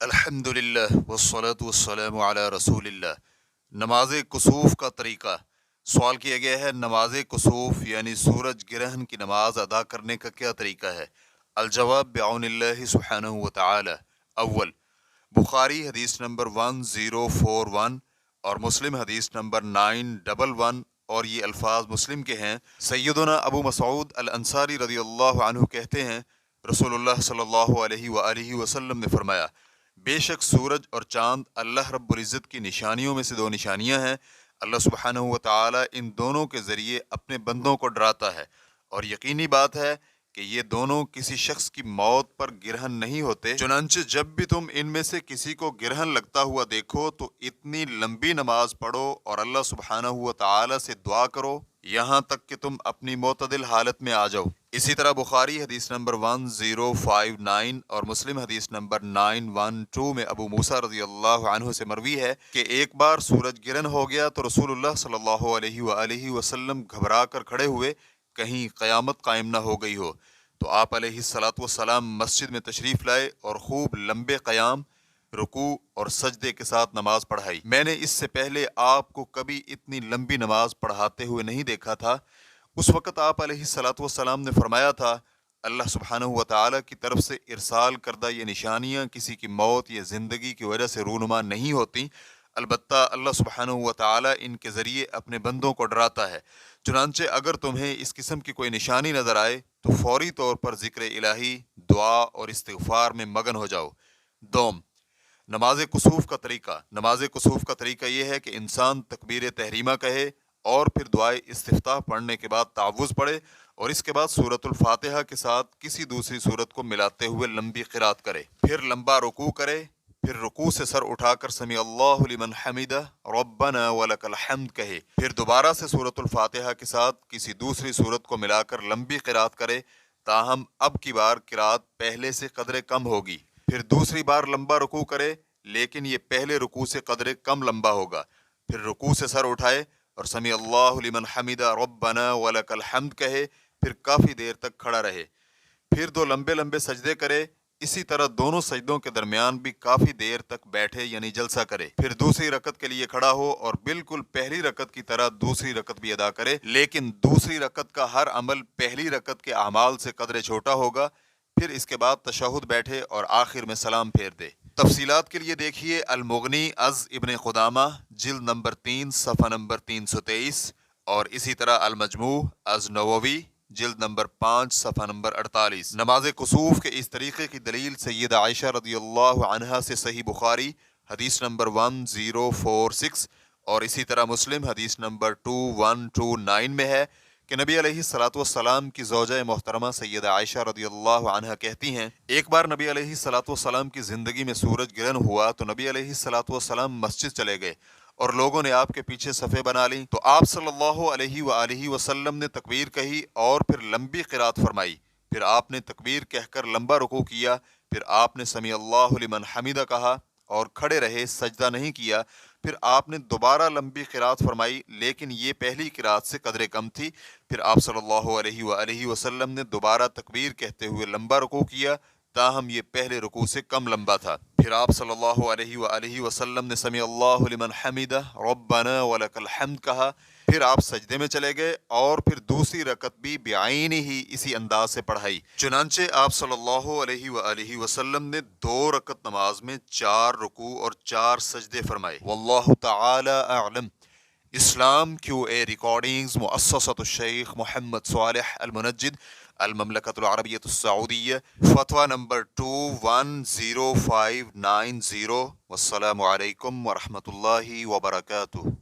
الحمدللہ والصلاۃ والسلام علی رسول اللہ۔ نماز کسوف کا طریقہ سوال کیا گیا ہے۔ نماز کسوف یعنی سورج گرہن کی نماز ادا کرنے کا کیا طریقہ ہے؟ الجواب بعون اللہ سبحانہ وتعالی۔ اول، بخاری حدیث نمبر 1041 اور مسلم حدیث نمبر 911، اور یہ الفاظ مسلم کے ہیں۔ سیدنا ابو مسعود الانصاری رضی اللہ عنہ کہتے ہیں رسول اللہ صلی اللہ علیہ وآلہ وسلم نے فرمایا، بے شک سورج اور چاند اللہ رب العزت کی نشانیوں میں سے دو نشانیاں ہیں۔ اللہ سبحانہ وتعالی ان دونوں کے ذریعے اپنے بندوں کو ڈراتا ہے، اور یقینی بات ہے کہ یہ دونوں کسی شخص کی موت پر گرہن نہیں ہوتے۔ چنانچہ جب بھی تم ان میں سے کسی کو گرہن لگتا ہوا دیکھو تو اتنی لمبی نماز پڑھو اور اللہ سبحانہ وتعالی سے دعا کرو یہاں تک کہ تم اپنی معتدل حالت میں آ جاؤ۔ اسی طرح بخاری حدیث نمبر 1059 اور مسلم حدیث نمبر 912 میں ابو موسیٰ رضی اللہ عنہ سے مروی ہے کہ ایک بار سورج گرہن ہو گیا تو رسول اللہ صلی اللہ علیہ وآلہ وسلم گھبرا کر کھڑے ہوئے، کہیں قیامت قائم نہ ہو گئی ہو۔ تو آپ علیہ الصلاۃ والسلام مسجد میں تشریف لائے اور خوب لمبے قیام، رکوع اور سجدے کے ساتھ نماز پڑھائی۔ میں نے اس سے پہلے آپ کو کبھی اتنی لمبی نماز پڑھاتے ہوئے نہیں دیکھا تھا۔ اس وقت آپ علیہ الصلاۃ والسلام نے فرمایا تھا، اللہ سبحانہ وتعالی کی طرف سے ارسال کردہ یہ نشانیاں کسی کی موت یا زندگی کی وجہ سے رونما نہیں ہوتی، البتہ اللہ سبحانہ وتعالی ان کے ذریعے اپنے بندوں کو ڈراتا ہے۔ چنانچہ اگر تمہیں اس قسم کی کوئی نشانی نظر آئے تو فوری طور پر ذکر الہی، دعا اور استغفار میں مگن ہو جاؤ۔ دوم، نماز کسوف کا طریقہ۔ نماز کسوف کا طریقہ یہ ہے کہ انسان تکبیر تحریمہ کہے اور پھر دعائے استفتاح پڑھنے کے بعد تعوذ پڑھے، اور اس کے بعد سورۃ الفاتحہ کے ساتھ کسی دوسری سورت کو ملاتے ہوئے لمبی قرات کرے، پھر لمبا رکوع کرے، پھر رکوع سے سر اٹھا کر سمیع اللہ لمن حمدہ ربنا ولک الحمد کہے، پھر دوبارہ سے سورۃ الفاتحہ کے ساتھ کسی دوسری سورت کو ملا کر لمبی قرات کرے، تاہم اب کی بار قرات پہلے سے قدرے کم ہوگی، پھر دوسری بار لمبا رکوع کرے لیکن یہ پہلے رکوع سے قدرے کم لمبا ہوگا، پھر رکوع سے سر اٹھائے اور سمیع اللہ لمن حمدہ ربنا ولک الحمد کہے، پھر کافی دیر تک کھڑا رہے، پھر دو لمبے لمبے سجدے کرے، اسی طرح دونوں سجدوں کے درمیان بھی کافی دیر تک بیٹھے یعنی جلسہ کرے، پھر دوسری رکعت کے لیے کھڑا ہو اور بالکل پہلی رکعت کی طرح دوسری رکعت بھی ادا کرے، لیکن دوسری رکعت کا ہر عمل پہلی رکعت کے اعمال سے قدرے چھوٹا ہوگا، پھر اس کے بعد تشہد بیٹھے اور آخر میں سلام پھیر دے۔ تفصیلات کے لیے دیکھیے المغنی از ابن قدامہ جلد نمبر 3 صفحہ نمبر 323، اور اسی طرح المجموع از نووی جلد نمبر 5 صفحہ نمبر 48۔ نماز کسوف کے اس طریقے کی دلیل سیدہ عائشہ رضی اللہ عنہا سے صحیح بخاری حدیث نمبر 1046 اور اسی طرح مسلم حدیث نمبر 2129 میں ہے کہ نبی علیہ الصلاۃ والسلام کی زوجہ محترمہ سیدہ عائشہ رضی اللہ عنہا کہتی ہیں، ایک بار نبی علیہ الصلاۃ والسلام کی زندگی میں سورج گرہن ہوا تو نبی علیہ الصلاۃ والسلام مسجد چلے گئے اور لوگوں نے آپ کے پیچھے صفیں بنا لیں، تو آپ صلی اللہ علیہ وآلہ وسلم نے تکبیر کہی اور پھر لمبی قرات فرمائی، پھر آپ نے تکبیر کہہ کر لمبا رکوع کیا، پھر آپ نے سمیع اللہ لمن حمدہ کہا اور کھڑے رہے، سجدہ نہیں کیا، پھر آپ نے دوبارہ لمبی قرات فرمائی لیکن یہ پہلی قرات سے قدرے کم تھی، پھر آپ صلی اللہ علیہ وآلہ وسلم نے دوبارہ تکبیر کہتے ہوئے لمبا رکوع کیا، تاہم یہ پہلے رکوع سے کم لمبا تھا، پھر آپ صلی اللہ علیہ وآلہ وسلم نے سمیع اللہ لمن حمدہ ربنا ولک الحمد کہا، پھر آپ سجدے میں چلے گئے اور پھر دوسری رکعت بھی بعین ہی اسی انداز سے پڑھائی۔ چنانچہ آپ صلی اللہ علیہ وآلہ وسلم نے 2 رکعت نماز میں 4 رکوع اور 4 سجدے فرمائے۔ واللہ تعالی اعلم۔ اسلام کیو اے ریکارڈنگز مؤسسۃ الشیخ محمد صالح المنجد، المملکۃ العربیۃ السعودیہ، فتویٰ نمبر 210590۔ والسلام علیکم ورحمۃ اللہ وبرکاتہ۔